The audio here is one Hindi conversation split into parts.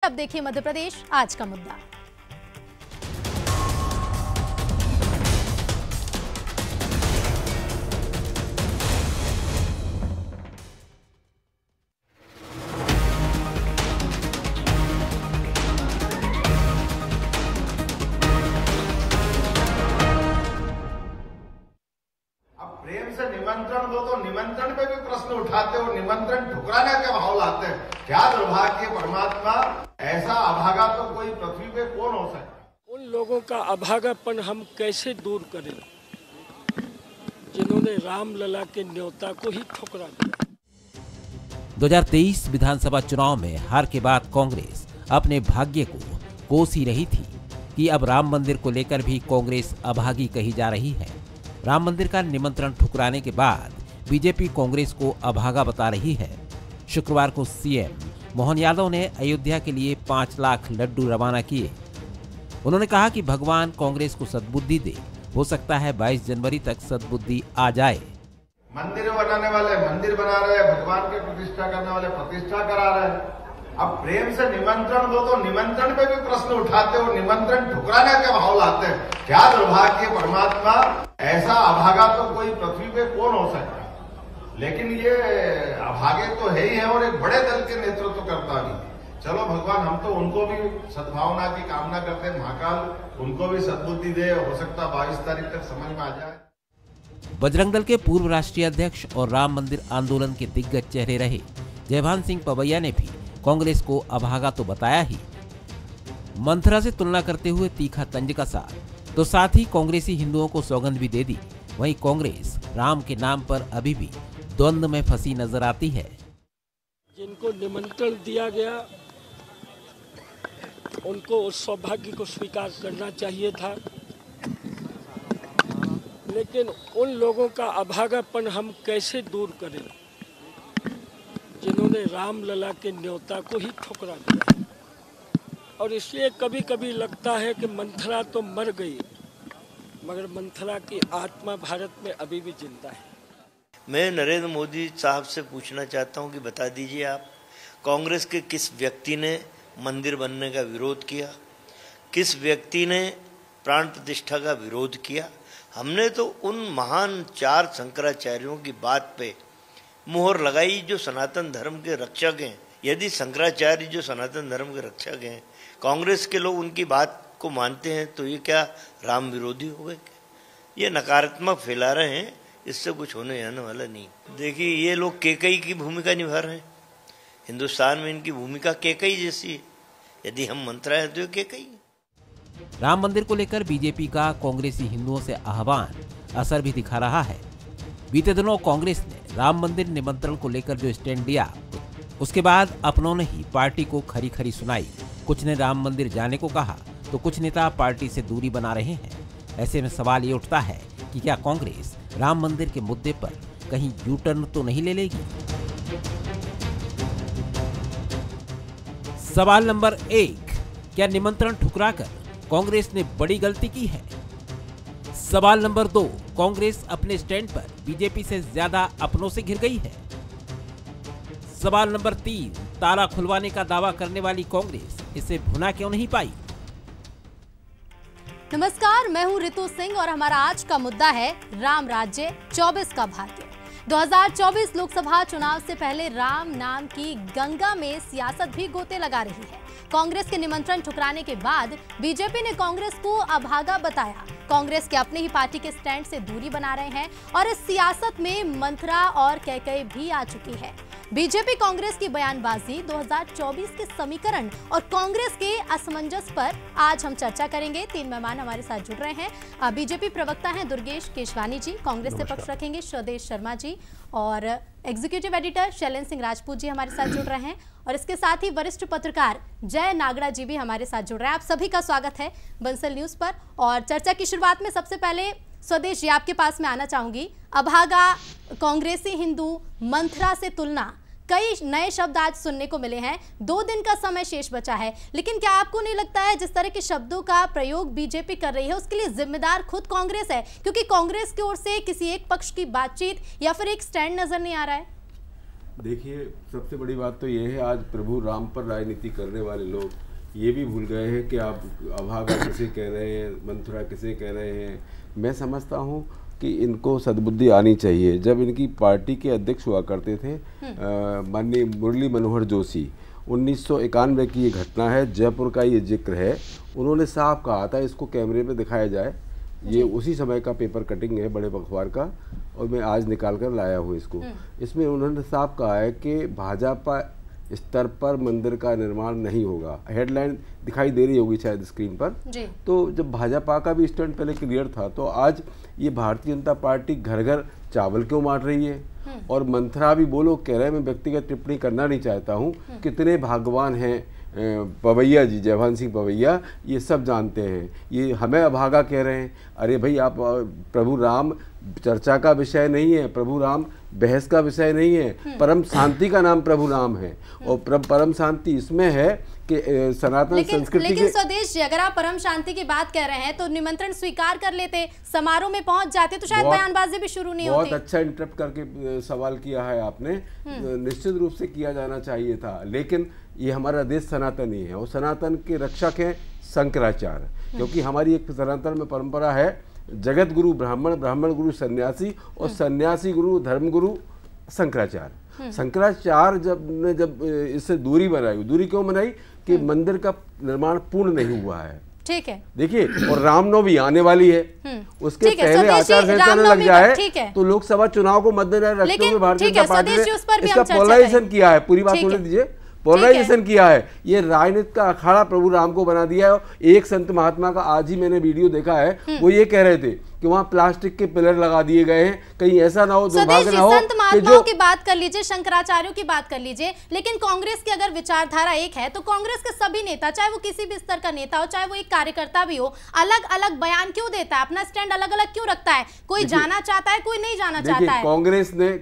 अब देखिए मध्य प्रदेश आज का मुद्दा। प्रेम से निमंत्रण दो तो निमंत्रण पे भी प्रश्न उठाते हो, निमंत्रण ठुकराने का भाव लाते हैं। क्या दुर्भाग्य परमात्मा, ऐसा अभागा तो कोई पृथ्वी पे कौन हो सकता है। उन लोगों का अभागापन हम कैसे दूर करें जिन्होंने रामलला के न्योता को ही ठुकरा दिया। 2023 विधानसभा चुनाव में हार के बाद कांग्रेस अपने भाग्य को कोस ही रही थी कि अब राम मंदिर को लेकर भी कांग्रेस अभागी कही जा रही है। राम मंदिर का निमंत्रण ठुकराने के बाद बीजेपी कांग्रेस को अभागा बता रही है। शुक्रवार को सीएम मोहन यादव ने अयोध्या के लिए 5 लाख लड्डू रवाना किए। उन्होंने कहा कि भगवान कांग्रेस को सद्बुद्धि दे, हो सकता है 22 जनवरी तक सद्बुद्धि आ जाए। मंदिर बनाने वाले मंदिर बना रहे हैं, भगवान की प्रतिष्ठा करने वाले प्रतिष्ठा करा रहे हैं। अब प्रेम से निमंत्रण दो तो निमंत्रण पे भी प्रश्न उठाते हो, निमंत्रण ठुकराने का भाव लाते हैं। क्या दुर्भाग्य परमात्मा, ऐसा अभागा तो कोई पृथ्वी पे कौन हो सकता है। लेकिन ये अभागे तो है ही है और एक बड़े दल के नेतृत्व करता भी। चलो भगवान, हम तो उनको भी सद्भावना की कामना करते हैं, महाकाल उनको भी सद्बुद्धि दे, हो सकता 22 तारीख तक समझ में आ जाए। बजरंग दल के पूर्व राष्ट्रीय अध्यक्ष और राम मंदिर आंदोलन के दिग्गज चेहरे रहे जयभान सिंह पवैया ने भी कांग्रेस को अभागा तो बताया ही। मंथरा से तुलना करते हुए तीखा तंज कसा, तो साथ ही कांग्रेसी हिंदुओं को सौगंध भी दे दी। वहीं कांग्रेस राम के नाम पर अभी भी द्वंद्व में फंसी नजर आती है। जिनको निमंत्रण दिया गया उनको उस सौभाग्य को स्वीकार करना चाहिए था, लेकिन उन लोगों का अभागापन हम कैसे दूर करें जिन्होंने रामलला के न्योता को ही ठुकरा दिया। और इसलिए कभी कभी लगता है कि मंथरा तो मर गई, मगर मंथरा की आत्मा भारत में अभी भी जिंदा है। मैं नरेंद्र मोदी साहब से पूछना चाहता हूं कि बता दीजिए, आप कांग्रेस के किस व्यक्ति ने मंदिर बनने का विरोध किया, किस व्यक्ति ने प्राण प्रतिष्ठा का विरोध किया। हमने तो उन महान 4 शंकराचार्यों की बात पे मुहर लगाई जो सनातन धर्म के रक्षक हैं। यदि शंकराचार्य जो सनातन धर्म के रक्षक हैं, कांग्रेस के लोग उनकी बात को मानते हैं, तो ये क्या राम विरोधी हो गए? ये नकारात्मक फैला रहे हैं, इससे कुछ होने जाने वाला नहीं। देखिए, ये लोग केकई की भूमिका निभा रहे हैं। हिंदुस्तान में इनकी भूमिका केकई जैसी है। यदि हम मंत्रा है तो केकई। राम मंदिर को लेकर बीजेपी का कांग्रेसी हिंदुओं से आह्वान असर भी दिखा रहा है। बीते दिनों कांग्रेस ने राम मंदिर निमंत्रण को लेकर जो स्टैंड लिया, उसके बाद अपनों ने ही पार्टी को खरी खरी सुनाई। कुछ ने राम मंदिर जाने को कहा, तो कुछ नेता पार्टी से दूरी बना रहे हैं। ऐसे में सवाल ये उठता है कि क्या कांग्रेस राम मंदिर के मुद्दे पर कहीं यू टर्न तो नहीं ले लेगी। सवाल नंबर 1, क्या निमंत्रण ठुकराकर कांग्रेस ने बड़ी गलती की है? सवाल नंबर 2, कांग्रेस अपने स्टैंड पर बीजेपी से ज्यादा अपनों से घिर गई है? सवाल नंबर 3, ताला खुलवाने का दावा करने वाली कांग्रेस इसे भुना क्यों नहीं पाई? नमस्कार, मैं हूं रितु सिंह और हमारा आज का मुद्दा है राम राज्य 24 का भाग्य। 2024 लोकसभा चुनाव से पहले राम नाम की गंगा में सियासत भी गोते लगा रही है। कांग्रेस के निमंत्रण ठुकराने के बाद बीजेपी ने कांग्रेस को अभागा बताया। कांग्रेस के अपने ही पार्टी के स्टैंड से दूरी बना रहे हैं और इस सियासत में मंथरा और कैकई भी आ चुकी है। बीजेपी कांग्रेस की बयानबाजी, 2024 के समीकरण और कांग्रेस के असमंजस पर आज हम चर्चा करेंगे। 3 मेहमान हमारे साथ जुड़ रहे हैं। बीजेपी प्रवक्ता हैं दुर्गेश केशवानी जी, कांग्रेस से पक्ष रखेंगे स्वदेश शर्मा जी और एग्जीक्यूटिव एडिटर शैलेंद्र सिंह राजपूत जी हमारे साथ जुड़ रहे हैं और इसके साथ ही वरिष्ठ पत्रकार जय नागड़ा जी भी हमारे साथ जुड़ रहे हैं। आप सभी का स्वागत है बंसल न्यूज पर। और चर्चा की शुरुआत में सबसे पहले स्वदेश जी, आपके पास मैं आना चाहूंगी। अभागा, कांग्रेसी हिंदू, मंथरा से तुलना, कई नए शब्द आज सुनने को मिले हैं। 2 दिन का समय शेष बचा है, लेकिन क्या आपको नहीं लगता है जिस तरह के शब्दों का प्रयोग बीजेपी कर रही है उसके लिए जिम्मेदार खुद कांग्रेस है? क्योंकि कांग्रेस की ओर से किसी एक पक्ष की बातचीत या फिर एक स्टैंड नजर नहीं आ रहा है। देखिए, सबसे बड़ी बात तो ये है, आज प्रभु राम पर राजनीति करने वाले लोग ये भी भूल गए हैं कि आप अभागा किसे कह रहे हैं, मथुरा किसे कह रहे हैं। मैं समझता हूँ कि इनको सद्बुद्धि आनी चाहिए। जब इनकी पार्टी के अध्यक्ष हुआ करते थे माननीय मुरली मनोहर जोशी, 1991 की ये घटना है, जयपुर का ये जिक्र है। उन्होंने साफ कहा था, इसको कैमरे में दिखाया जाए, ये उसी समय का पेपर कटिंग है बड़े अखबार का, और मैं आज निकाल कर लाया हूँ इसको। इसमें उन्होंने साफ कहा है कि भाजपा स्तर पर मंदिर का निर्माण नहीं होगा। हेडलाइन दिखाई दे रही होगी शायद स्क्रीन पर जी। तो जब भाजपा का भी स्टैंड पहले क्लियर था, तो आज ये भारतीय जनता पार्टी घर घर चावल क्यों बांट रही है? और मंथरा भी बोलो कह रहे हैं, मैं व्यक्तिगत टिप्पणी करना नहीं चाहता हूँ, कितने भाग्यवान हैं पवैया जी, जयभान सिंह पवैया, ये सब जानते हैं। ये हमें अभागा कह रहे हैं। अरे भाई, आप प्रभु राम चर्चा का विषय नहीं है, प्रभु राम बहस का विषय नहीं है। परम शांति का नाम प्रभु राम है, और परम शांति इसमें है कि सनातन संस्कृति लेकिन स्वदेश जी, अगर आप परम शांति की बात कर रहे हैं तो निमंत्रण स्वीकार कर लेते, समारोह में पहुंच जाते, तो शायद बयानबाजी भी शुरू नहीं होती। बहुत अच्छा इंटरप्ट करके सवाल किया है आपने। निश्चित रूप से किया जाना चाहिए था, लेकिन ये हमारा देश सनातनी है और सनातन के रक्षक हैं शंकराचार्य, क्योंकि हमारी एक सनातन में परंपरा है, जगत गुरु ब्राह्मण, ब्राह्मण गुरु सन्यासी, और सन्यासी गुरु धर्म गुरु शंकराचार्य। शंकराचार्य जब इससे दूरी बनाई, दूरी क्यों बनाई? कि मंदिर का निर्माण पूर्ण नहीं हुआ है। ठीक है, देखिए, और रामनवमी आने वाली है, उसके पहले आचार संहिता न लग जाए तो लोकसभा चुनाव को मद्देनजर रखते हुए भारतीय जनता पार्टी ने इसका पोलराइजेशन किया है। पूरी बात होने दीजिए, पोलराइजेशन किया है। ये राजनीति का अखाड़ा प्रभु राम को बना दिया है। एक संत महात्मा का आज ही मैंने वीडियो देखा है, वो ये कह रहे थे कि वहाँ प्लास्टिक के पिलर लगा दिए गए हैं, कहीं ऐसा ना हो, दुर्भाग्य ना हो। संत महात्माओं की बात कर लीजिए, शंकराचार्यों की बात कर लीजिए, लेकिन कांग्रेस की अगर विचारधारा एक है, तो कांग्रेस के सभी नेता, चाहे वो किसी भी स्तर का नेता हो, चाहे वो एक कार्यकर्ता भी हो, अलग अलग बयान क्यों देता है, अपना स्टैंड अलग अलग क्यों रखता है? कोई जाना चाहता है, कोई नहीं जाना चाहता है।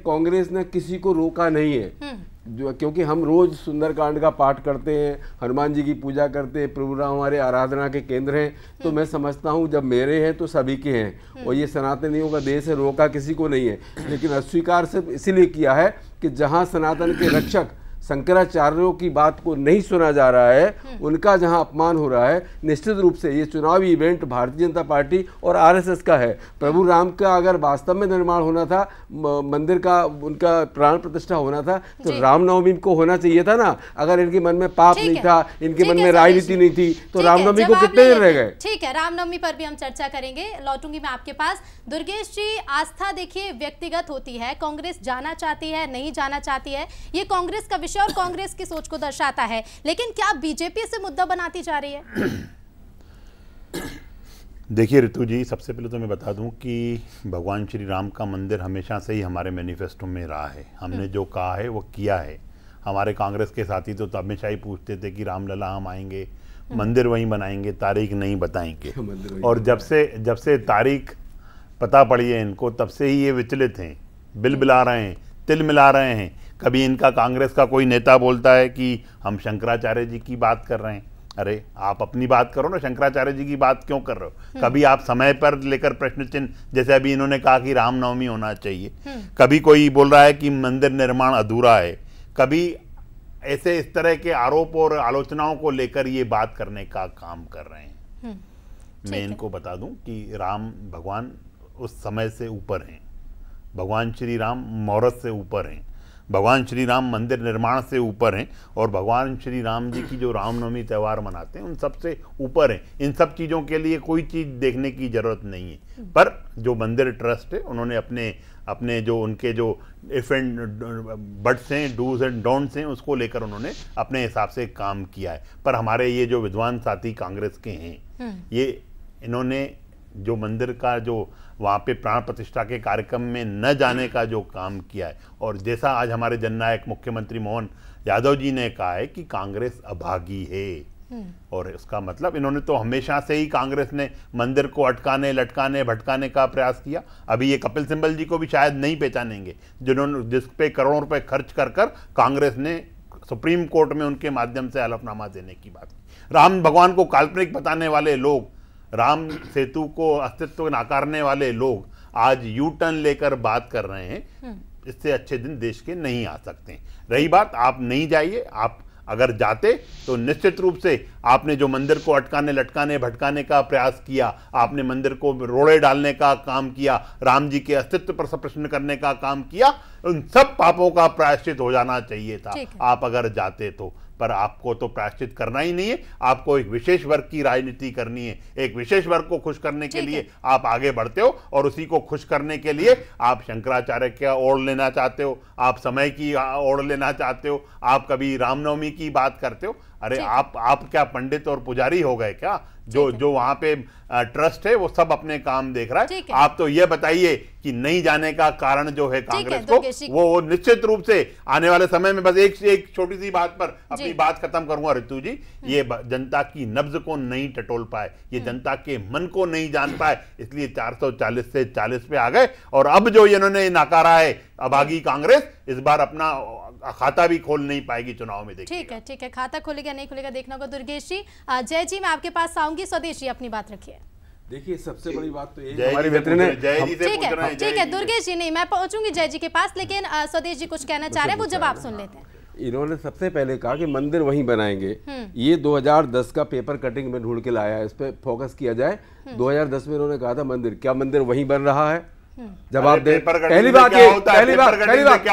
कांग्रेस ने किसी को रोका नहीं है, जो क्योंकि हम रोज सुंदरकांड का पाठ करते हैं, हनुमान जी की पूजा करते हैं, प्रभु राम हमारे आराधना के केंद्र हैं। तो मैं समझता हूँ जब मेरे हैं तो सभी के हैं, और ये सनातनियों का देश है, रोका किसी को नहीं है। लेकिन अस्वीकार सिर्फ इसीलिए किया है कि जहाँ सनातन के रक्षक शंकराचार्यों की बात को नहीं सुना जा रहा है, उनका जहां अपमान हो रहा है, निश्चित रूप से ये चुनावी इवेंट भारतीय जनता पार्टी और आरएसएस का है। प्रभु राम का अगर वास्तव में निर्माण होना था, मंदिर का उनका प्राण प्रतिष्ठा होना था, तो रामनवमी को होना चाहिए था ना। अगर इनके मन में पाप नहीं था, इनके मन में राजनीति नहीं थी, तो रामनवमी को कितने दिन रह गए? ठीक है, रामनवमी पर भी हम चर्चा करेंगे। लौटूंगी मैं आपके पास। दुर्गेश जी, आस्था देखिए व्यक्तिगत होती है, कांग्रेस जाना चाहती है, नहीं जाना चाहती है, ये कांग्रेस का विषय और कांग्रेस की सोच को दर्शाता है, लेकिन क्या बीजेपी से मुद्दा बनाती जा रही है? देखिए ऋतु जी, सबसे पहले तो मैं बता दूं कि भगवान श्री राम का मंदिर हमेशा से ही हमारे मैनिफेस्टो में रहा है। हमने जो कहा है वो किया है। हमारे कांग्रेस के साथी तो हमेशा ही पूछते थे कि रामलला हम आएंगे, मंदिर वहीं बनाएंगे, तारीख नहीं बताएंगे। और जब से तारीख पता पड़ी है इनको, तब से ही ये विचलित हैं, बिल बिला रहे हैं, तिल मिला रहे हैं। कभी इनका कांग्रेस का कोई नेता बोलता है कि हम शंकराचार्य जी की बात कर रहे हैं। अरे आप अपनी बात करो ना, शंकराचार्य जी की बात क्यों कर रहे हो? कभी आप समय पर लेकर प्रश्न चिन्ह, जैसे अभी इन्होंने कहा कि रामनवमी होना चाहिए, कभी कोई बोल रहा है कि मंदिर निर्माण अधूरा है, कभी ऐसे इस तरह के आरोप और आलोचनाओं को लेकर ये बात करने का काम कर रहे हैं। मैं इनको बता दूं कि राम भगवान उस समय से ऊपर हैं, भगवान श्री राम मुहूर्त से ऊपर हैं, भगवान श्री राम मंदिर निर्माण से ऊपर हैं, और भगवान श्री राम जी की जो रामनवमी त्यौहार मनाते हैं उन सबसे ऊपर हैं। इन सब चीज़ों के लिए कोई चीज़ देखने की ज़रूरत नहीं है। पर जो मंदिर ट्रस्ट है, उन्होंने अपने जो उनके जो इफ एंड बट्स हैं, डूज एंड डोंट्स हैं, उसको लेकर उन्होंने अपने हिसाब से काम किया है। पर हमारे ये जो विद्वान साथी कांग्रेस के हैं, ये इन्होंने जो मंदिर का जो वहाँ पे प्राण प्रतिष्ठा के कार्यक्रम में न जाने का जो काम किया है, और जैसा आज हमारे जननायक मुख्यमंत्री मोहन यादव जी ने कहा है कि कांग्रेस अभागी है, और इसका मतलब इन्होंने तो हमेशा से ही कांग्रेस ने मंदिर को अटकाने, लटकाने, भटकाने का प्रयास किया। अभी ये कपिल सिब्बल जी को भी शायद नहीं पहचानेंगे, जिस पे करोड़ों रुपए खर्च कर कांग्रेस ने सुप्रीम कोर्ट में उनके माध्यम से हलफनामा देने की बात की। राम भगवान को काल्पनिक बताने वाले लोग, राम सेतु को अस्तित्व नकारने वाले लोग आज यू टर्न लेकर बात कर रहे हैं। इससे अच्छे दिन देश के नहीं आ सकते। रही बात आप नहीं जाइए, आप अगर जाते तो निश्चित रूप से आपने जो मंदिर को अटकाने लटकाने भटकाने का प्रयास किया, आपने मंदिर को रोड़े डालने का काम किया, राम जी के अस्तित्व पर प्रश्न करने का काम किया, उन सब पापों का प्रायश्चित हो जाना चाहिए था आप अगर जाते तो। पर आपको तो प्रायश्चित करना ही नहीं है, आपको एक विशेष वर्ग की राजनीति करनी है, एक विशेष वर्ग को खुश करने के लिए आप आगे बढ़ते हो और उसी को खुश करने के लिए आप शंकराचार्य का ओढ़ लेना चाहते हो, आप समय की ओढ़ लेना चाहते हो, आप कभी रामनवमी की बात करते हो। अरे आप क्या पंडित और पुजारी हो गए क्या? जो वहां पे ट्रस्ट है वो सब अपने काम देख रहा है। आप तो ये बताइए कि नहीं जाने का कारण जो है कांग्रेस को, वो निश्चित रूप से आने वाले समय में, बस एक छोटी सी बात पर अपनी बात खत्म करूंगा ऋतु जी, ये जनता की नब्ज को नहीं टटोल पाए, ये जनता के मन को नहीं जान पाए, इसलिए 440 से 40 पे आ गए। और अब जो इन्होंने नकारा है अभागी कांग्रेस, इस बार अपना खाता भी खोल नहीं पाएगी चुनाव में। देखिए ठीक है, खाता खोलेगा नहीं खोलेगा देखना होगा। दुर्गेश जी, जय जी मैं आपके पास आऊंगी। स्वदेश जी अपनी बात रखिए। देखिए सबसे बड़ी बात तो ये हमारी मित्र ने ठीक है दुर्गेश जी, नहीं मैं पहुंचूंगी जय जी के पास, लेकिन स्वदेश जी कुछ कहना चाह रहे हैं, वो जवाब सुन लेते हैं। इन्होंने सबसे पहले कहा कि मंदिर वहीं बनाएंगे, ये 2010 का पेपर कटिंग में ढूंढ के लाया है, इस पे फोकस किया जाए। 2010 में इन्होंने कहा था मंदिर, क्या मंदिर वहीं बन रहा है? जवाब दे। पहली बात क्या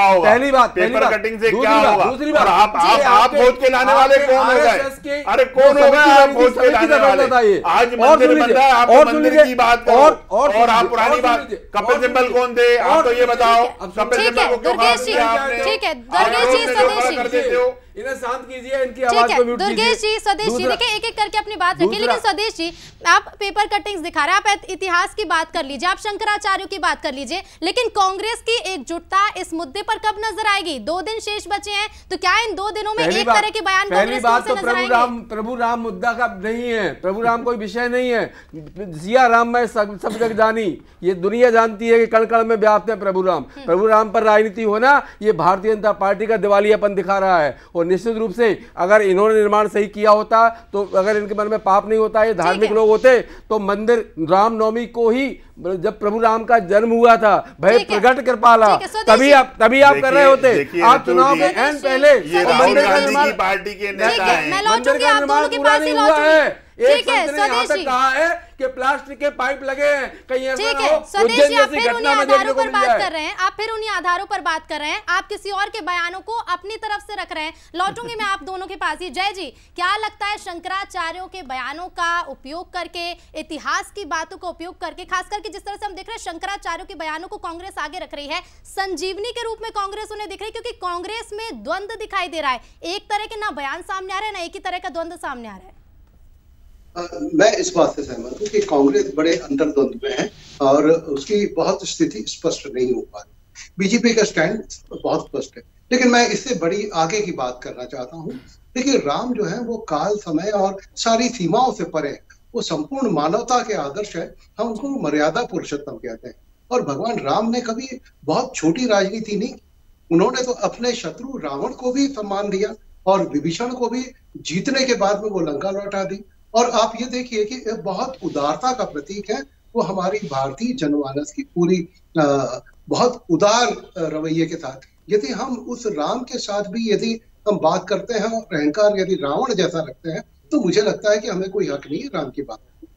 होगा? पेपर कटिंग से क्या होगा? दूसरी बात, आप खोज के लाने वाले कौन हो गए? अरे कौन हो गए आप खोज के लाने वाले? आज मंदिर बन रहा है, आप मंदिर की बात करो और आप पुरानी बात, कपिल सिब्बल कौन थे आप तो ये बताओ। कपिल सिब्बल को क्यों खास किया आपने? ठीक है दुर्गेश जी, स्वदेश कर देते हो, इन्हें शांत कीजिए, इनकी आवाज को म्यूट कीजिए। दुर्गेश जी, स्वदेश जी, देखिए एक एक करके अपनी बात रखिए, लेकिन स्वदेश जी आप पेपर कटिंग्स दिखा रहे हैं, आप इतिहास की बात कर लीजिए, आप शंकराचार्यों की बात कर लीजिए, लेकिन कांग्रेस की एकजुटता इस मुद्दे पर कब नजर आएगी? 2 दिन शेष बचे हैं, तो क्या इन 2 दिनों में एक तरह के बयान कांग्रेस की ओर से नजर आएंगे? प्रभु राम मुद्दा का नहीं है, प्रभु राम कोई विषय नहीं है। सिया राम में सब जग जानी, ये दुनिया जानती है कि कण कण में व्याप्त है प्रभु राम। प्रभु राम पर राजनीति होना ये भारतीय जनता पार्टी का दिवालियापन दिखा रहा है। और निश्चित रूप से अगर इन्होंने निर्माण सही किया होता, तो अगर इनके मन में पाप नहीं होता, ये धार्मिक लोग होते, तो मंदिर रामनवमी को ही, जब प्रभु राम का जन्म हुआ था, भय प्रगट कृपाला, तभी आप कर रहे होते। आप चुनाव के एंड पहले मंदिर का निर्माण, पार्टी के नेता हैं, मंदिर का निर्माण पूरा नहीं हुआ है। एक संत ने यहाँ तक कहा है कि प्लास्टिक के पाइप लगे हैं, कहीं ऐसा ना हो स्वदेश जी, आप फिर उन्हीं आधारों पर बात कर रहे हैं, आप फिर उन्हीं आधारों पर बात कर रहे हैं, आप किसी और के बयानों को अपनी तरफ से रख रहे हैं। लौटूंगी मैं आप दोनों के पास ही। जय जी, क्या लगता है शंकराचार्यों के बयानों का उपयोग करके, इतिहास की बातों का उपयोग करके, खास करके जिस तरह से हम देख रहे हैं शंकराचार्यों के बयानों को कांग्रेस आगे रख रही है, संजीवनी के रूप में कांग्रेस उन्हें दिख रही है, क्योंकि कांग्रेस में द्वंद्व दिखाई दे रहा है, एक तरह के ना बयान सामने आ रहे हैं, ना एक ही तरह का द्वंद्व सामने आ रहा है। मैं इस बात से सहमत हूँ कि कांग्रेस बड़े अंतर्द्वंद में है और उसकी बहुत स्थिति स्पष्ट नहीं हो पा रही। बीजेपी का स्टैंड बहुत स्पष्ट है, लेकिन मैं इससे बड़ी आगे की बात करना चाहता हूँ। देखिए, राम जो है वो काल, समय और सारी सीमाओं से परे है, वो संपूर्ण मानवता के आदर्श है, हम उसको मर्यादा पुरुषोत्तम कहते हैं। और भगवान राम ने कभी बहुत छोटी राजनीति नहीं, उन्होंने तो अपने शत्रु रावण को भी सम्मान दिया और विभीषण को भी जीतने के बाद में वो लंका लौटा दी। और आप ये देखिए कि बहुत उदारता का प्रतीक है वो हमारी भारतीय जनमानस की पूरी बहुत उदार रवैये के साथ। यदि हम उस राम के साथ भी यदि हम बात करते हैं और अहंकार यदि रावण जैसा रखते हैं, तो मुझे लगता है कि हमें कोई हक नहीं है राम की बात करने।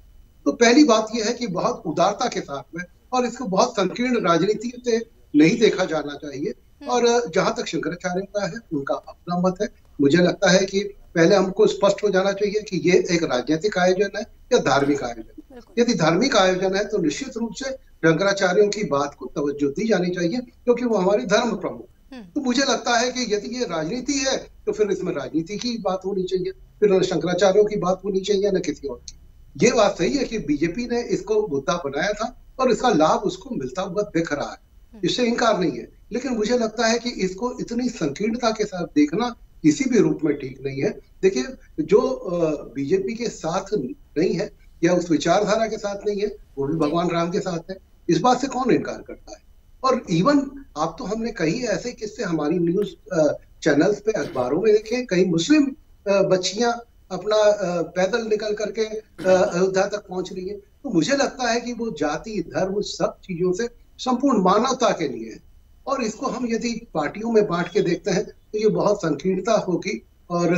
तो पहली बात यह है कि बहुत उदारता के साथ में, और इसको बहुत संकीर्ण राजनीति से नहीं देखा जाना चाहिए। और जहां तक शंकराचार्य का है, उनका अपना मत है। मुझे लगता है कि पहले हमको स्पष्ट हो जाना चाहिए कि ये एक राजनीतिक आयोजन है या धार्मिक आयोजन है। यदि धार्मिक आयोजन है तो निश्चित रूप से शंकराचार्यों की बात को तवज्जो दी जानी चाहिए, क्योंकि वो हमारे धर्म प्रमुख है। तो मुझे लगता है कि यदि ये राजनीति है तो फिर इसमें राजनीति की बात होनी चाहिए, फिर न शंकराचार्यों की बात होनी चाहिए न किसी और की। ये बात सही है कि बीजेपी ने इसको मुद्दा बनाया था और इसका लाभ उसको मिलता हुआ दिख रहा है, इससे इनकार नहीं है। लेकिन मुझे लगता है कि इसको इतनी संकीर्णता के साथ देखना किसी भी रूप में ठीक नहीं है। देखिए, जो बीजेपी के साथ नहीं है या उस विचारधारा के साथ नहीं है, वो भी भगवान राम के साथ है, इस बात से कौन इनकार करता है। और इवन आप तो हमने कई ऐसे किस्से हमारी न्यूज चैनल्स पे, अखबारों में देखे, कई मुस्लिम बच्चियां अपना पैदल निकल करके अयोध्या तक पहुंच रही है। तो मुझे लगता है कि वो जाति, धर्म, सब चीजों से संपूर्ण मानवता के लिए है। और इसको हम यदि पार्टियों में बांट के देखते हैं तो ये बहुत संकीर्णता होगी और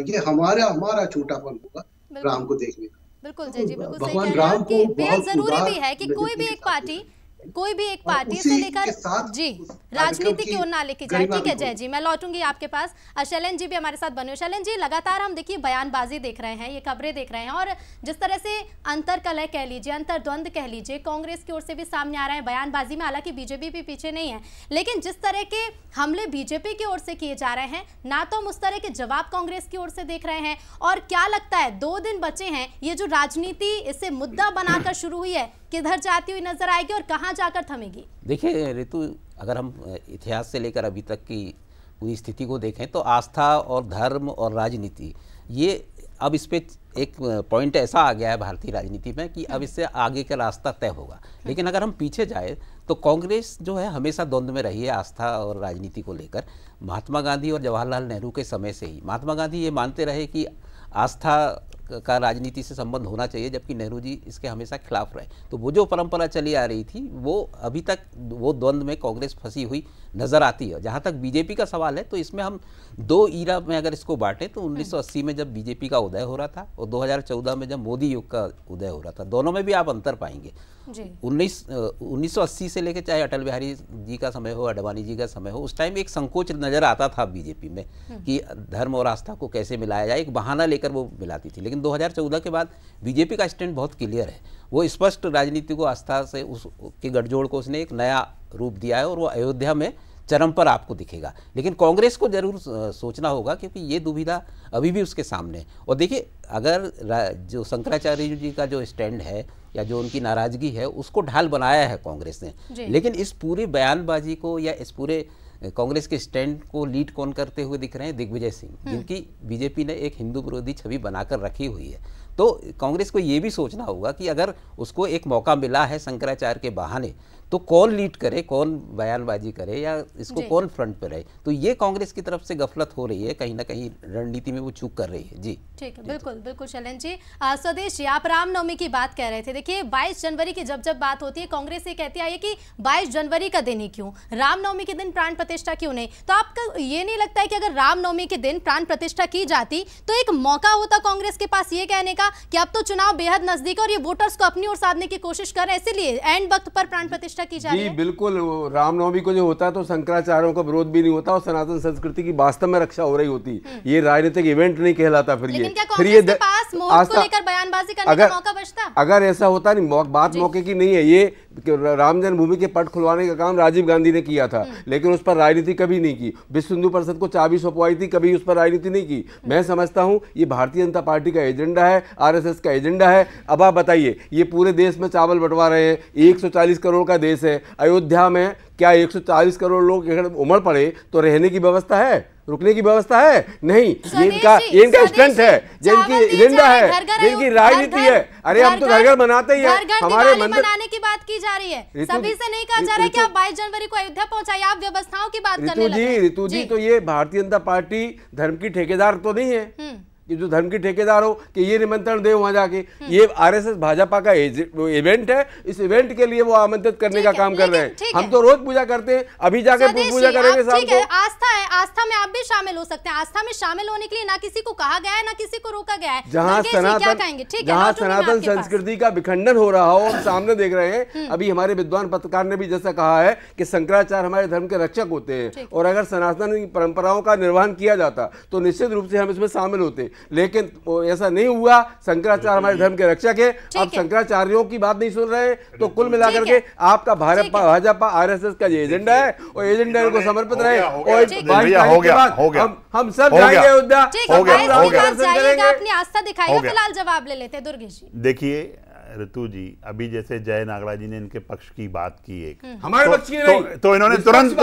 ये हमारा छोटापन होगा राम को देखने का। बिल्कुल जय जी, बिल्कुल सही भगवान कह रहे हैं राम आप कि को बेहद बहुत जरूरी उदार भी है कि कोई भी एक पार्टी उसी से लेकर के साथ जी उस राजनीति कार्यक्रम की ओर ना लेके जाए। गरिमा ठीक है भी जय जी, मैं लौटूंगी आपके पास। शैलेंद्र जी भी हमारे साथ बने हुए। शैलेंद्र जी, लगातार हम देखिए बयानबाजी देख रहे हैं, ये खबरें देख रहे हैं और जिस तरह से अंतर कलह कह लीजिए, अंतर्द्वंद कह लीजिए, कांग्रेस की ओर से भी सामने आ रहे हैं बयानबाजी में। हालांकि बीजेपी भी पीछे नहीं है, लेकिन जिस तरह के हमले बीजेपी की ओर से किए जा रहे हैं, ना तो हम उस तरह के जवाब कांग्रेस की ओर से देख रहे हैं। और क्या लगता है 2 दिन बचे हैं, ये जो राजनीति इसे मुद्दा बनाकर शुरू हुई है, किधर जाती हुई नजर आएगी और कहां जाकर थमेगी? देखिए ऋतु, अगर हम इतिहास से लेकर अभी तक की पूरी स्थिति को देखें तो आस्था और धर्म और राजनीति, ये अब इस पे एक पॉइंट ऐसा आ गया है भारतीय राजनीति में कि अब इससे आगे का रास्ता तय होगा। लेकिन अगर हम पीछे जाए तो कांग्रेस जो है हमेशा द्वंद्व में रही है आस्था और राजनीति को लेकर। महात्मा गांधी और जवाहरलाल नेहरू के समय से ही महात्मा गांधी ये मानते रहे कि आस्था का राजनीति से संबंध होना चाहिए, जबकि नेहरू जी इसके हमेशा खिलाफ रहे। तो वो जो परंपरा चली आ रही थी वो अभी तक वो द्वंद्व में कांग्रेस फंसी हुई नज़र आती है। जहाँ तक बीजेपी का सवाल है तो इसमें हम 2 ईरा में अगर इसको बांटें तो 1980 में जब बीजेपी का उदय हो रहा था और 2014 में जब मोदी युग का उदय हो रहा था, दोनों में भी आप अंतर पाएंगे। 1980 से लेकर चाहे अटल बिहारी जी का समय हो, अडवाणी जी का समय हो, उस टाइम एक संकोच नज़र आता था बीजेपी में कि धर्म और आस्था को कैसे मिलाया जाए, एक बहाना लेकर वो मिलाती थी। लेकिन 2014 के बाद बीजेपी का स्टैंड बहुत क्लियर है, वो स्पष्ट राजनीति को आस्था से उसके गठजोड़ को उसने एक नया रूप दिया है और वो अयोध्या में चरम पर आपको दिखेगा। लेकिन कांग्रेस को जरूर सोचना होगा क्योंकि ये दुविधा अभी भी उसके सामने है। और देखिए, अगर जो शंकराचार्य जी का जो स्टैंड है या जो उनकी नाराजगी है उसको ढाल बनाया है कांग्रेस ने, लेकिन इस पूरी बयानबाजी को या इस पूरे कांग्रेस के स्टैंड को लीड कौन करते हुए दिख रहे हैं? दिग्विजय सिंह, जिनकी बीजेपी ने एक हिंदू विरोधी छवि बनाकर रखी हुई है। तो कांग्रेस को ये भी सोचना होगा कि अगर उसको एक मौका मिला है शंकराचार्य के बहाने, तो कौन लीड करे, कौन बयानबाजी करे या इसको कौन फ्रंट पे रहे। तो ये कांग्रेस की तरफ से गफलत हो रही है, कहीं ना कहीं रणनीति में वो चूक कर रही है। जी ठीक है, बिल्कुल बिल्कुल। शैलेंद्र जी, स्वदेश जी, आप रामनवमी की बात कह रहे थे। देखिए 22 जनवरी की जब बात होती है, कांग्रेस ये कहती है कि 22 जनवरी का दिन ही क्यों, रामनवमी के दिन प्राण प्रतिष्ठा क्यों नहीं? तो आपको ये नहीं लगता है कि अगर रामनवमी के दिन प्राण प्रतिष्ठा की जाती तो एक मौका होता कांग्रेस के पास ये कहने का कि अब तो चुनाव बेहद नजदीक और ये वोटर्स को अपनी ओर साधने की कोशिश कर रहे हैं, इसीलिए एंड वक्त पर प्राण प्रतिष्ठा की जा रही है? बिल्कुल, रामनवमी को जो होता है तो शंकराचार्यों का विरोध भी नहीं होता और सनातन संस्कृति की वास्तव में रक्षा हो रही होती। ये राजनीतिक इवेंट नहीं कहलाता। फिर ये पास मुहूर्त को लेकर बयानबाजी करने का मौका बचता? अगर ऐसा होता नहीं, बात मौके की नहीं है। ये राम जन्मभूमि के पट खुलवाने का काम राजीव गांधी ने किया था, लेकिन उस पर राजनीति कभी नहीं की। विश्व हिंदू परिषद को चाबी सौंपवाई थी, कभी उस पर राजनीति नहीं की। मैं समझता हूं ये भारतीय जनता पार्टी का एजेंडा है, आरएसएस का एजेंडा है। अब आप बताइए, ये पूरे देश में चावल बंटवा रहे हैं, 140 करोड़ का देश है। अयोध्या में क्या 140 करोड़ लोग अगर उमड़ पड़े तो रहने की व्यवस्था है, रुकने की व्यवस्था है? नहीं। ये इनका स्टंट है, जिनकी एजेंडा है, जिनकी राजनीति है। अरे हम तो घर घर बनाते ही है, हमारे मंदिर बनाने की बात की जा रही है, सभी से नहीं कहा जा रहा है कि आप 22 जनवरी को अयोध्या पहुंचाइए, आप व्यवस्थाओं की बात करने लगे हैं। ऋतु जी, तो ये भारतीय जनता पार्टी धर्म की ठेकेदार तो नहीं है कि जो धर्म की ठेकेदार हो कि ये निमंत्रण दे वहां जाके। ये आरएसएस भाजपा का इवेंट है, इस इवेंट के लिए वो आमंत्रित करने का काम कर रहे हैं। हम तो रोज पूजा करते हैं, अभी जाकर पूजा करेंगे शाम को। आस्था है, आस्था में आप भी शामिल हो सकते हैं। आस्था में शामिल होने के लिए ना किसी को कहा गया है, ना किसी को रोका गया है। जहाँ सनातन संस्कृति का विखंडन हो रहा हो, हम सामने देख रहे हैं। अभी हमारे विद्वान पत्रकार ने भी जैसा कहा है कि शंकराचार्य हमारे धर्म के रक्षक होते हैं, और अगर सनातन परंपराओं का निर्वहन किया जाता तो निश्चित रूप से हम इसमें शामिल होते। लेकिन ऐसा नहीं हुआ। शंकराचार्य हमारे धर्म के रक्षक है। अब शंकराचार्यों की बात नहीं सुन रहे, तो कुल मिलाकर के आपका भाजपा आरएसएस का ये एजेंडा है और एजेंडा को समर्पित रहे। और 22 तारीख के बाद हम सब जाएंगे अयोध्या, अपनी आस्था दिखाएगा। फिलहाल जवाब ले लेते हैं दुर्गेश जी। देखिए ऋतु जी, अभी जैसे जय नागड़ा जी ने इनके पक्ष की बात की, एक हमारे पक्ष की नहीं, तो इन्होंने तुरंत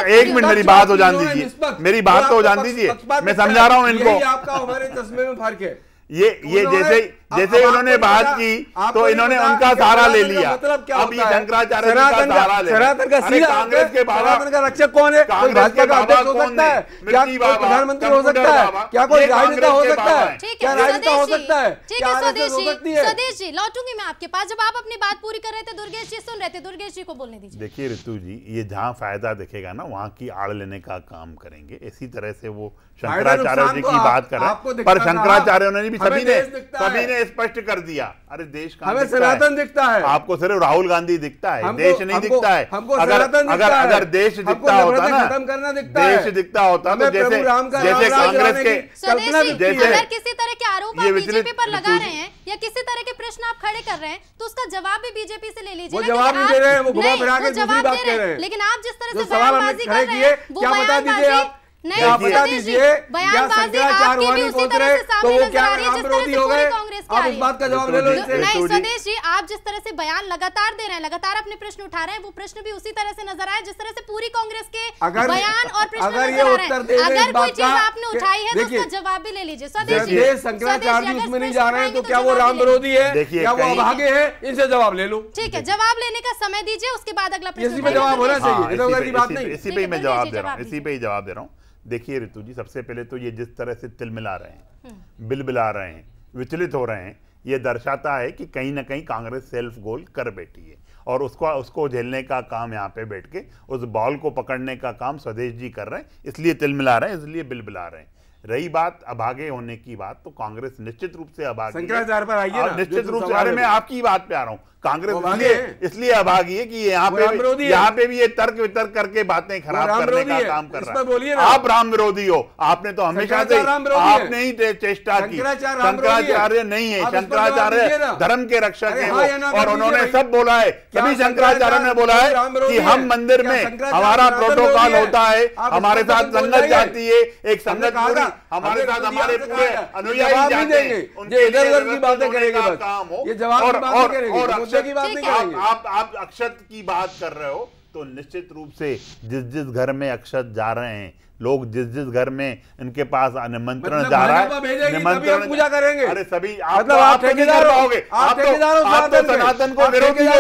1 मिनट मेरी बात हो जान दीजिए, मेरी बात तो हो जान दीजिए, मैं समझा रहा हूं इनको। आपका हमारे तस्मे में फर्क है। जैसे उन्होंने बात की तो इन्होंने उनका सहारा ले लिया। मतलब क्या अब ये शंकराचार्य जी का सहारा ले सनातन का सीधा कांग्रेस के बाबा, सनातन का रक्षक कौन है? कोई भाजपा का अध्यक्ष हो सकता है क्या? कोई प्रधानमंत्री हो सकता है क्या? कोई राजनेता हो सकता है क्या? राजनेता हो सकता है क्या? स्वदेश जी, लौटूंगी मैं आपके पास। जब आप अपनी बात पूरी कर रहे थे, दुर्गेश जी सुन रहे थे, दुर्गेश जी को बोलने दीजिए। देखिए ऋतु जी, ये जहां फायदा दिखेगा ना वहां की आड़ लेने का काम करेंगे। इसी तरह से वो शंकराचार्य जी की बात कर रहे हैं, पर शंकराचार्यों ने भी सभी ने स्पष्ट कर दिया। अरे देश हमें सनातन दिखता है, आपको सिर्फ राहुल गांधी दिखता है, देश नहीं दिखता है। अगर देश दिखता होता ना, देश दिखता होता तो जैसे कांग्रेस के अगर किसी तरह के आरोप आप बीजेपी पर लगा रहे हैं या किसी तरह के प्रश्न आप खड़े कर रहे हैं तो उसका जवाब भी बीजेपी से ले लीजिए। वो जवाब नहीं दे रहे हैं, वो घुमा फिरा के दूसरी बात कह रहे हैं। लेकिन आप जिस तरह से सवाल हमने खड़े किए, क्या बता दीजिए आप? क्या बता दीजिए, क्या शंकराचार्य वहां नहीं पहुंच रहे तो वो क्या राम विरोधी हो गए? आप इस बात का जवाब ले लो। नहीं स्वदेश जी, आप जिस तरह से बयान लगातार दे रहे हैं, लगातार अपने प्रश्न उठा रहे हैं, वो प्रश्न भी उसी तरह से नजर आए जिस तरह से पूरी कांग्रेस के बयान और प्रश्न नजर आ रहे हैं। अगर कोई चीज आपने उठाई है तो उसका जवाब भी ले लीजिए। स्वदेश जी, शंकराचार्य जी उसमें नहीं जा रहे हैं तो क्या वो राम विरोधी है? क्या वो अभागे है? इनसे जवाब ले लो। ठीक है, जवाब लेने का समय दीजिए, उसके बाद अगला प्रश्न इसी पे जवाब होना चाहिए, इधर उधर की बात नहीं। इसी पे ही मैं जवाब दे रहा हूँ, इसी पे ही जवाब दे रहा हूँ। देखिए ऋतु जी, सबसे पहले तो ये जिस तरह से तिलमिला रहे हैं, बिलबिला रहे हैं, विचलित हो रहे हैं, ये दर्शाता है कि कहीं ना कहीं कांग्रेस सेल्फ गोल कर बैठी है और उसको झेलने का काम यहाँ पे बैठ के उस बॉल को पकड़ने का काम स्वदेश जी कर रहे हैं, इसलिए तिलमिला रहे हैं, इसलिए बिलबिला रहे हैं। रही बात अभागे होने की बात, तो कांग्रेस निश्चित रूप से अभागी, शंकराचार्य पर आइए ना, निश्चित रूप से। अरे मैं आपकी बात पे आ रहा हूँ, कांग्रेस इसलिए अभागी है कि यहाँ पे भी ये तर्क वितर्क करके बातें खराब करने का काम कर रहा है। आप राम विरोधी हो, आपने तो हमेशा से आपने ही चेष्टा की। शंकराचार्य नहीं है, शंकराचार्य धर्म के रक्षक है और उन्होंने सब बोला है, कभी शंकराचार्य ने बोला है कि हम मंदिर में हमारा प्रोटोकॉल होता है, हमारे साथ संगत जाती है, एक संगत पूरी हमारे साथ हमारे पूरे अनुयायी जाते हैं, ये इधर उधर की बातें करेंगे बस, ये जवाब की बातें करेंगे, की बात नहीं करेंगे। आप अक्षत की बात कर रहे हो तो निश्चित रूप से जिस घर में अक्षत जा रहे हैं लोग, जिस घर में इनके पास निमंत्रण जा रहा है, निमंत्रण पूजा करेंगे। अरे सभी आप ठेकेदार रहोगे, आप तो सनातन को विरोधी हो।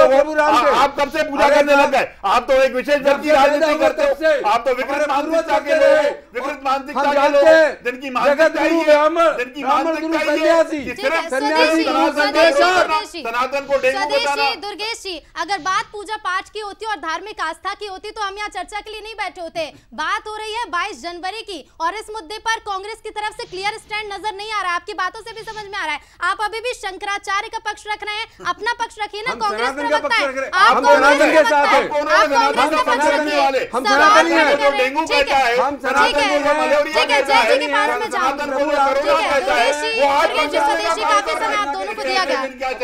आप कब से पूजा करने लग गए? आप तो एक विशेष दल की राजनीति करते हो, आप तो विकृत मानसिकता के लोग, विकृत मानसिकता के लोग, जिनकी मानसिकता सनातन को डेंगू बताना। दुर्गेश जी, अगर बात पूजा पाठ की होती और धार्मिक आस्था की होती तो हम यहाँ चर्चा के लिए नहीं बैठे होते। बात हो रही है 22 जनवरी की और इस मुद्दे पर कांग्रेस की तरफ से क्लियर स्टैंड नजर नहीं आ रहा है। आपकी बातों से भी समझ में आ रहा है, आप अभी भी शंकराचार्य का पक्ष रख रहे हैं, अपना पक्ष रखिए ना। कांग्रेस का वक्ता है, आप कांग्रेस के साथ हैं, आप कांग्रेस का पक्ष रखिए। हम सनातनी हैं, ठीक है, हम सनातनी हैं, ठीक है। जय जी के पास में जाओ, ठीक है। दुर्गेश जी, स्वदेशी, काफी समय आप दोनों को दिया गया,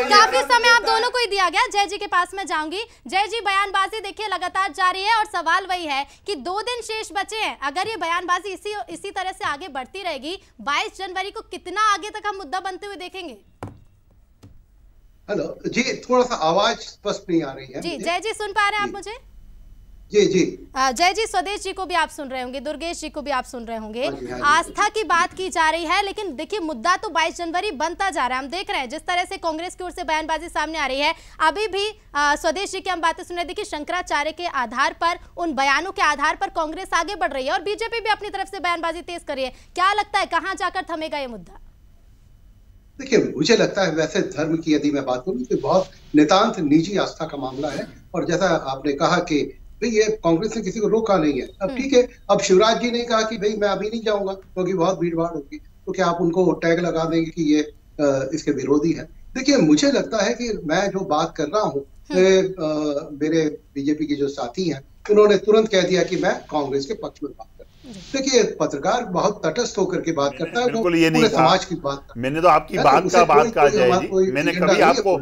काफी समय आप दोनों को ही दिया गया। जय जी के पास में जाऊंगी। जय जी, बयानबाजी देखिए लगातार जारी है और सवाल वही है कि 2 दिन शेष बचे हैं। अगर ये बयानबाजी इसी तरह से आगे बढ़ती रहेगी, 22 जनवरी को कितना आगे तक हम मुद्दा बनते हुए देखेंगे? हेलो जी, थोड़ा सा आवाज स्पष्ट नहीं आ रही है जी। जय जी, सुन पा रहे हैं आप मुझे? जी जी। जय जी, स्वदेश जी को भी आप सुन रहे होंगे, दुर्गेश जी को भी आप सुन रहे होंगे। आस्था की बात की जा रही है, लेकिन देखिए मुद्दा तो 22 जनवरी बनता जा रहा है। हम देख रहे हैं जिस तरह से कांग्रेस की ओर से बयानबाजी सामने आ रही है। अभी भी स्वदेश जी की हम बातें सुन रहे, देखिए शंकराचार्य के आधार पर, उन बयानों के आधार पर कांग्रेस आगे बढ़ रही है और बीजेपी भी अपनी तरफ से बयानबाजी तेज कर रही है। क्या लगता है कहां जाकर थमेगा ये मुद्दा? देखिए, मुझे लगता है वैसे धर्म की यदि मैं बात करूं तो बहुत नितांत निजी आस्था का मामला है और जैसा आपने कहा कि भाई ये कांग्रेस ने किसी को रोका नहीं है। अब ठीक है, अब शिवराज जी ने कहा कि भाई मैं अभी नहीं जाऊंगा क्योंकि बहुत भीड़ भाड़ होगी, तो क्या आप उनको टैग लगा देंगे कि ये इसके विरोधी है? देखिए, मुझे लगता है कि मैं जो बात कर रहा हूँ, मेरे बीजेपी के जो साथी हैं उन्होंने तुरंत कह दिया कि मैं कांग्रेस के पक्ष में बात कर रहा हूँ। देखिए, पत्रकार बहुत तटस्थ होकर के बात करता है, वो पूरे समाज की बात करता है। मैंने तो आपकी बात का बात कहा जाएगी, मैंने कभी आपको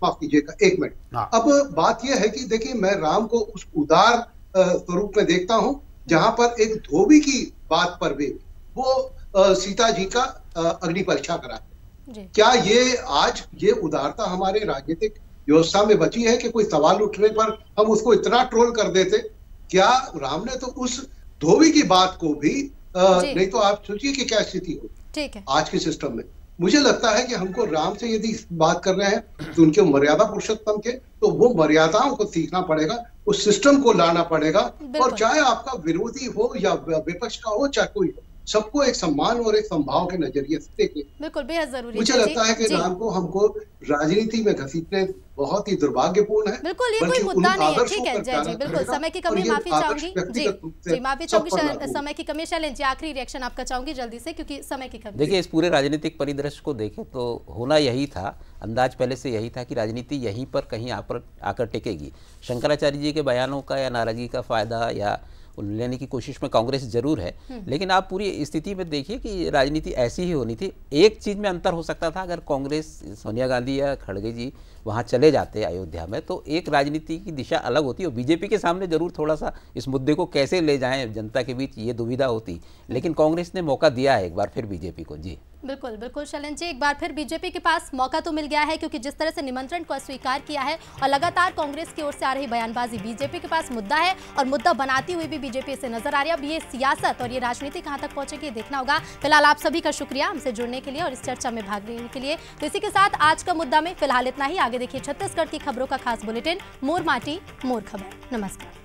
माफ कीजिएगा, एक मिनट। अब बात यह है कि देखिए, मैं राम को उस उदार स्वरूप में देखता हूं जहां पर एक धोबी की बात पर भी वो सीता जी का अग्नि परीक्षा कराते। क्या ये आज ये उदारता हमारे राजनीतिक व्यवस्था में बची है कि कोई सवाल उठने पर हम उसको इतना ट्रोल कर देते? क्या राम ने तो उस धोबी की बात को भी नहीं तो आप सोचिए कि क्या स्थिति हो आज के सिस्टम में। मुझे लगता है कि हमको राम से यदि बात कर रहे हैं तो उनके मर्यादा पुरुषोत्तम थे, तो वो मर्यादाओं को सीखना पड़ेगा, उस सिस्टम को लाना पड़ेगा। और चाहे आपका विरोधी हो या विपक्ष का हो, चाहे कोई हो, सबको एक सम्मान और एक संभाव के नजरिए से देखें। बिल्कुल, बेहद जरूरी। मुझे लगता है कि राम को हमको राजनीति में घसीटने बहुत ही दुर्भाग्यपूर्ण है। बिल्कुल, ये कोई मुद्दा नहीं है। ठीक है जय जी, बिल्कुल समय की कमी, माफी चाहूंगी जी माफी चाहूंगी, समय की कमी। शैलेंद्र जी, आखिरी रिएक्शन आपका चाहूंगी जल्दी से, क्योंकि समय की कमी। देखिए, इस पूरे राजनीतिक परिदृश्य को देखें तो होना यही था, अंदाज पहले से यही था कि राजनीति यहीं पर कहीं आकर टिकेगी। शंकराचार्य जी के बयानों का या नाराजगी का फायदा या लेने की कोशिश में कांग्रेस जरूर है, लेकिन आप पूरी स्थिति में देखिए कि राजनीति ऐसी ही होनी थी। एक चीज में अंतर हो सकता था, अगर कांग्रेस सोनिया गांधी या खड़गे जी वहाँ चले जाते अयोध्या में तो एक राजनीति की दिशा अलग होती और बीजेपी के सामने जरूर थोड़ा सा इस मुद्दे को कैसे ले जाएं जनता के बीच ये दुविधा होती, लेकिन कांग्रेस ने मौका दिया है एक बार फिर बीजेपी को। जी बिल्कुल बिल्कुल शैलेंद्र जी, एक बार फिर बीजेपी के पास मौका तो मिल गया है, क्योंकि जिस तरह से निमंत्रण को अस्वीकार किया है और लगातार कांग्रेस की ओर से आ रही बयानबाजी, बीजेपी के पास मुद्दा है और मुद्दा बनाती हुई भी बीजेपी से नजर आ रही है। अब ये सियासत और ये राजनीति कहां तक पहुंचेगी देखना होगा। फिलहाल आप सभी का शुक्रिया हमसे जुड़ने के लिए और इस चर्चा में भाग लेने के लिए। तो इसी के साथ आज का मुद्दा में फिलहाल इतना ही। आगे देखिए छत्तीसगढ़ की खबरों का खास बुलेटिन मोर माटी मोर खबर। नमस्कार।